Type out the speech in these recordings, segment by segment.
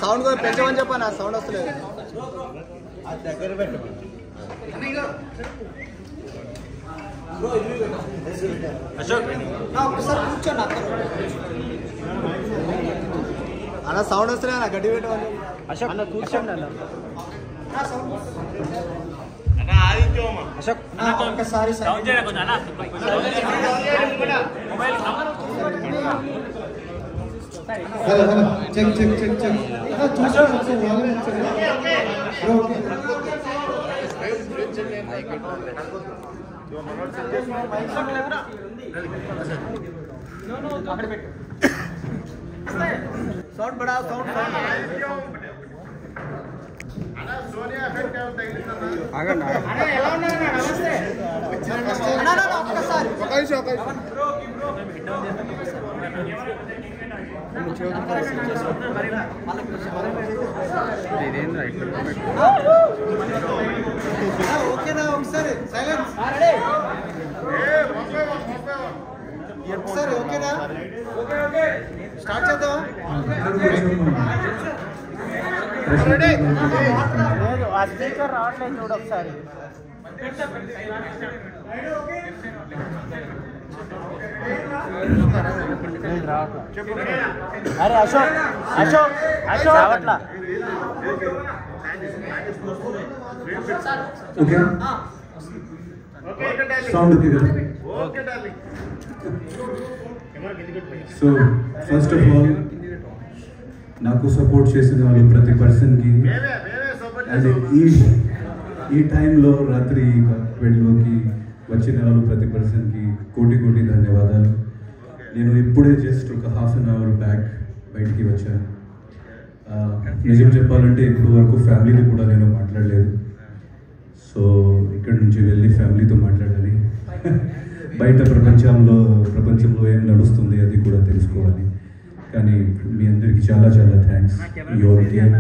Sound కూడా పెంచమని చెప్పాను, సౌండ్ వస్తలేదు. దగ్గర పెట్టు అన్న, సౌండ్ వస్తలే అన్న, గడ్డి పెట్టమని. అశోక్ అన్న కూర్చోండి అన్న. అశోక్ ఒక్కసారి check check check check sound బడా సౌండ్ ఓకేనా? ఒకసారి సైలెన్స్ ఒకసారి. ఓకేనా? స్టార్ట్ చేద్దాం. ఆ స్పీకర్ రావట్లేదు, చూడు ఒకసారి. అరే అశోక్ అశోక్ అశోక్ రావట్లా. సో ఫస్ట్ ఆఫ్ ఆల్ నాకు సపోర్ట్ చేసిన వాళ్ళు ప్రతి పర్సన్కి, అండ్ ఈ టైంలో రాత్రి 12లోకి వచ్చిన వాళ్ళు ప్రతి పర్సన్కి కోటి కోటి ధన్యవాదాలు. నేను ఇప్పుడే జస్ట్ ఒక హాఫ్ అన్ అవర్ బ్యాక్ బయటికి వచ్చాను. నిజం చెప్పాలంటే ఇప్పుడు వరకు ఫ్యామిలీతో కూడా నేను మాట్లాడలేదు. సో ఇక్కడ నుంచి వెళ్ళి ఫ్యామిలీతో మాట్లాడాలి. బయట ప్రపంచంలో ఏం నడుస్తుంది అది కూడా తెలుసుకోవాలి. కానీ మీ అందరికీ చాలా చాలా థ్యాంక్స్. Your care.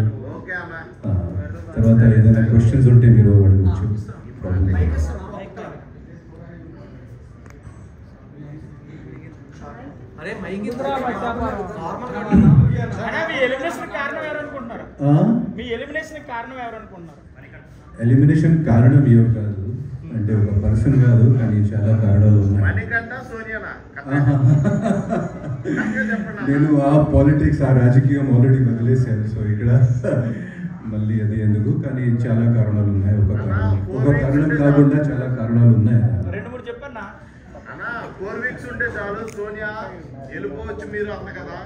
తర్వాత ఏదైనా క్వశ్చన్స్ ఉంటే మీరు అడగచ్చు. ఎలిమినేషన్ కారణం ఎవరు కాదు అంటే ఒక పర్సన్ కాదు, కానీ చాలా కారణాలు ఉన్నాయి. నేను ఆ పాలిటిక్స్, ఆ రాజకీయం ఆల్రెడీ వదిలేశాను. సో ఇక్కడ మళ్ళీ అది ఎందుకు, కానీ చాలా కారణాలు ఉన్నాయి. ఒక కారణం కాకుండా చాలా కారణాలు ఉన్నాయి. 4 weeks ఉంటే చాలు సోనియా వెళ్ళిపోవచ్చు మీరు అన్న కదా.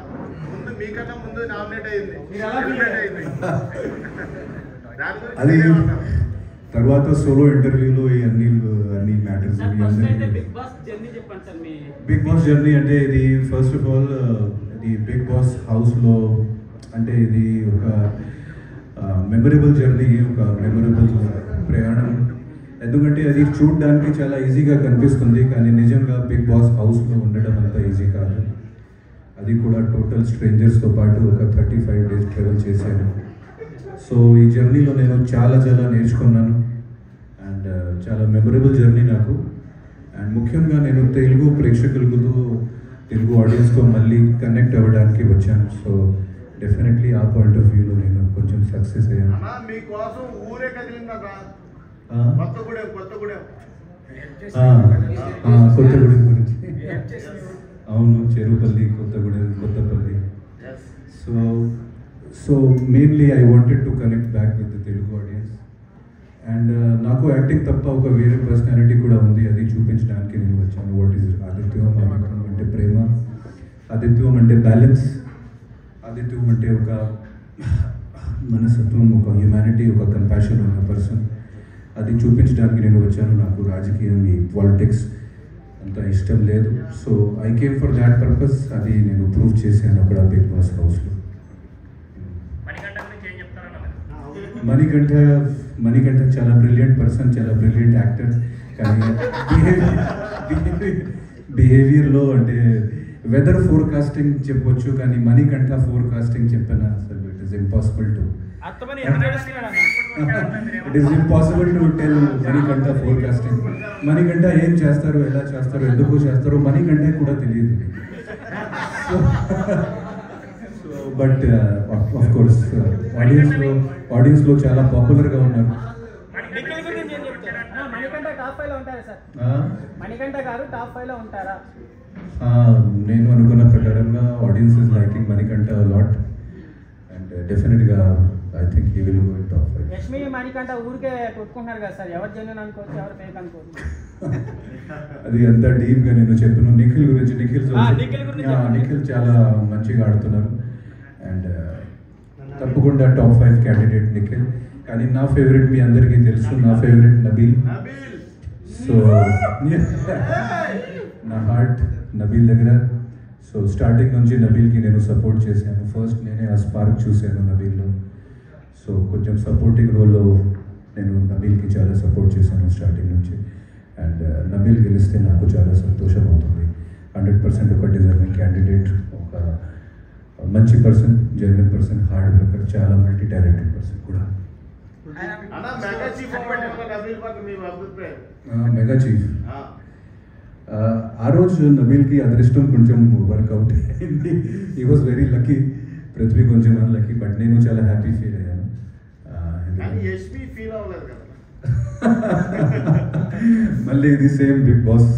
ముందు మీకన్నా ముందు నామినేట్ అయింది. అది తర్వాత సోలో ఇంటర్వ్యూలో అన్ని మ్యాటర్స్. బిగ్ బాస్ జర్నీ అంటే ఇది ఫస్ట్ ఆఫ్ ఆల్ ఇది బిగ్ బాస్ హౌస్లో అంటే ఇది ఒక మెమరబుల్ జర్నీ, ఒక మెమరబుల్ ప్రయాణం. ఎందుకంటే అది చూడడానికి చాలా ఈజీగా కనిపిస్తుంది, కానీ నిజంగా బిగ్ బాస్ హౌస్లో ఉండడం అంత ఈజీ కాదు. అది కూడా టోటల్ స్ట్రేంజర్స్తో పాటు ఒక 35 days ట్రావెల్ చేశాను. సో ఈ జర్నీలో నేను చాలా చాలా నేర్చుకున్నాను. అండ్ చాలా మెమరబుల్ జర్నీ నాకు. అండ్ ముఖ్యంగా నేను తెలుగు ప్రేక్షకులతో, తెలుగు ఆడియన్స్తో మళ్ళీ కనెక్ట్ అవ్వడానికి వచ్చాను. సో డెఫినెట్లీ ఆ పాయింట్ ఆఫ్ వ్యూలో నేను కొంచెం సక్సెస్ అయ్యాను. కొత్తగూడెం గురించి, అవును, Cherupalli, Kothagudem, Kothapalli. So mainly I wanted to connect back with the Telugu audience. And నాకు యాక్టింగ్ తప్ప ఒక వేరే పర్సనాలిటీ కూడా ఉంది, అది చూపించడానికి నేను వచ్చాను. What is ఆదిత్యం? ఆదిత్యం అంటే ప్రేమ, ఆదిత్యం అంటే బ్యాలెన్స్, ఆదిత్యం అంటే ఒక మనస్తత్వం, ఒక హ్యుమానిటీ, ఒక కంపాషన్ ఉన్న పర్సన్. అది చూపించడానికి నేను వచ్చాను. నాకు రాజకీయం, ఈ పాలిటిక్స్ అంత ఇష్టం లేదు. So I came for that purpose. అది నేను ప్రూవ్ చేశాను అక్కడ బిగ్ బాస్ హౌస్లో. మణికంఠ చాలా బ్రిలియంట్ పర్సన్, చాలా బ్రిలియంట్ యాక్టర్. కానీ బిహేవియర్లో అంటే వెదర్ ఫోర్కాస్టింగ్ చెప్పొచ్చు, కానీ మణికంఠ ఫోర్కాస్టింగ్ చెప్పిన అసలు it is impossible to tell Manikanta forecasting. Manikanta ఏం చేస్తారు, ఎలా చేస్తారు, ఎందుకు చేస్తారు మణికంఠ కూడా తెలియదు. బట్ ఆఫ్ కోర్స్ ఆడియన్స్లో చాలా పాపులర్గా ఉన్నారు. మణికంఠ గారు టాప్ 5 లో ఉంటారా? నేను అనుకున్న ప్రకారంగా audience is liking Manikanta lot and డెఫినెట్గా I think he will go in top 5. Yashmi Manikanta ఊరికే కొట్టుకుంటున్నారు కదా సార్, ఎవరు జెన్యూన్ అనుకోవచ్చు, ఎవరు ఫేక్ అనుకోవచ్చు? అది అంత డీప్గా నేను చెప్పాను. నిఖిల్ గురించి నిఖిల్ చాలా మంచిగా ఆడుతున్నారు అండ్ తప్పకుండా టాప్ 5 క్యాండిడేట్ నిఖిల్. కానీ నా ఫేవరెట్ మీ అందరికీ తెలుసు, నా ఫేవరెట్ నబీల్. సో నా హార్ట్ నబీల్ దగ్గర. సో స్టార్టింగ్ నుంచి నబీల్కి నేను సపోర్ట్ చేశాను. ఫస్ట్ నేనే ఆ స్పార్క్ చూశాను నబీల్లో. సో కొంచెం సపోర్టింగ్ రోల్లో నేను నబీల్కి చాలా సపోర్ట్ చేశాను స్టార్టింగ్ నుంచి. అండ్ నబీల్ గెలిస్తే నాకు చాలా సంతోషం అవుతుంది. 100% ఒక డిజర్వింగ్ క్యాండిడేట్, ఒక మంచి person, genuine person, hard worker, చాలా మల్టీ టాలెంటెడ్ పర్సన్ కూడా. మెగా చీఫ్ ఆ రోజు నబీల్కి అదృష్టం కొంచెం వర్కౌట్ అయింది. He was very lucky. Prithvi కొంచెం అన్లక్కీ, బట్ నేను చాలా హ్యాపీ ఫీల్ అయ్యాను. మళ్ళీ ఇది same big boss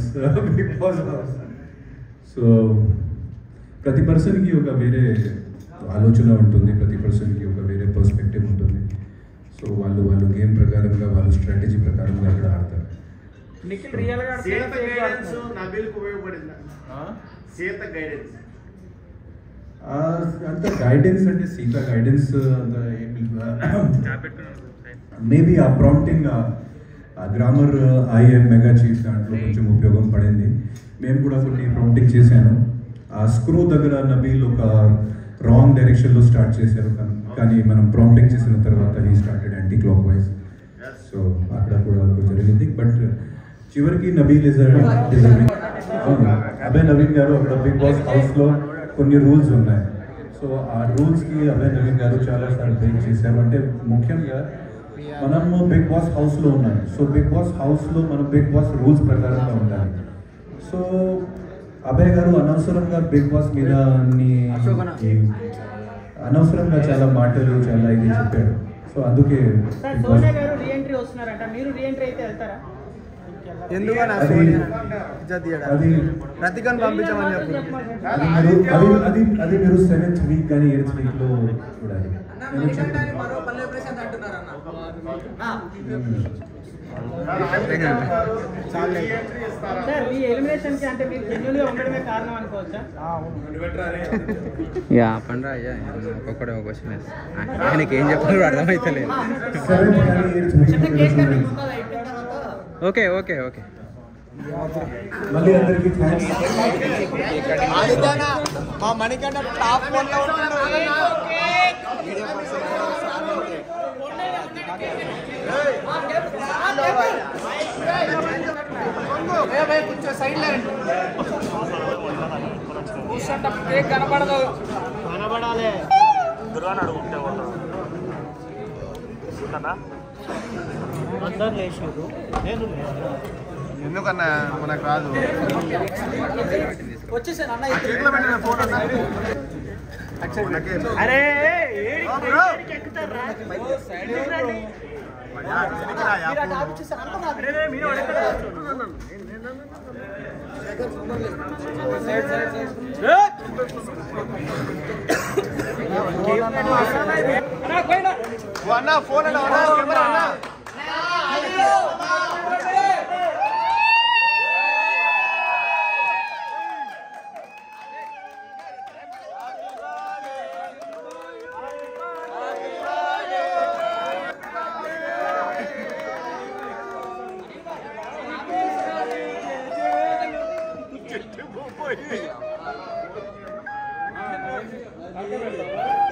house. So ప్రతి పర్సన్కి ఒక వేరే ఆలోచన ఉంటుంది, ప్రతి పర్సన్కి ఒక వేరే పర్స్పెక్టివ్ ఉంటుంది. సో వాళ్ళు గేమ్ ప్రకారంగా, వాళ్ళ స్ట్రాటజీ ప్రకారంగా అక్కడ ఆడతారు. నిఖిల్ రియల్ గా సీత గైడెన్స్ నబీల్కి ఉపయోగపడిందా? సీత గైడెన్స్ అంత గైడెన్స్ అంటే సీత గైడెన్స్ అంత మేబీ ఆ ప్రాంప్టింగ్, ఆ గ్రామర్ ఐఎం మెగా చీఫ్ దాంట్లో కొంచెం ఉపయోగం పడింది. మేము కూడా కొన్ని ప్రాంప్టింగ్ చేశాను. ఆ స్క్రూ దగ్గర నబీల్ ఒక రాంగ్ డైరెక్షన్లో స్టార్ట్ చేశారు, కానీ మనం ప్రాంప్టింగ్ చేసిన తర్వాత he started anti clock wise. So అక్కడ కూడా జరిగింది. బట్ చివరికి నబీల్ ఇస్ డిజర్వింగ్. అభయ్ నవీన్ గారు అక్కడ బిగ్ బాస్ హౌస్లో కొన్ని రూల్స్ ఉన్నాయి. సో ఆ రూల్స్కి అభయ్ నవీన్ గారు చాలాసార్లు బ్రేక్ చేశారు. అంటే ముఖ్యంగా మనము బిగ్ బాస్ హౌస్లో ఉన్నాం. సో బిగ్ బాస్ హౌస్లో మనం బిగ్ బాస్ రూల్స్ ప్రకారంగా ఉండాలి. సో అభయ్ గారు అనవసరంగా బిగ్ బాస్ మీద అనవసరంగా చాలా మాటలు, చాలా ఇది చెప్పాడు. సో అందుకే సోనియా గారు రీఎంట్రీ వస్తున్నారంట, మీరు రీఎంట్రీ అయితే వెళ్తారా? ప్రతికన్ పంపించమని చెప్పు. అది మీరు 7th వీక్ కానీ 8th వీక్లో చూడాలి. సార్ మీ ఎలిమినేషన్ కి అంటే మీరు జెన్యూన్ గా ఉండడమే కారణం అనుకోవచ్చా? పండ్రా అయ్యా ఒక్కొక్కడే ఒక క్వశ్చన్ ఆయనకి ఏం చెప్పాలో అర్థమైతలేదు. ఓకే ఓకే ఓకే మళ్ళీ అందరికీ థ్యాంక్స్. మా మణికంఠ టాప్ 1 లో ఉన్నాడు. కనపడదు, కనబడాలి. అందరు లేచారు, నేను ఎందుకన్నా మనకు రాదు. వచ్చేసాను అన్న. అరే అన్న ఫోన్ అన్న కెమెరా అన్న.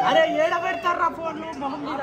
అరే ఏడ పెడతారా ఫోన్లు మొహం మీద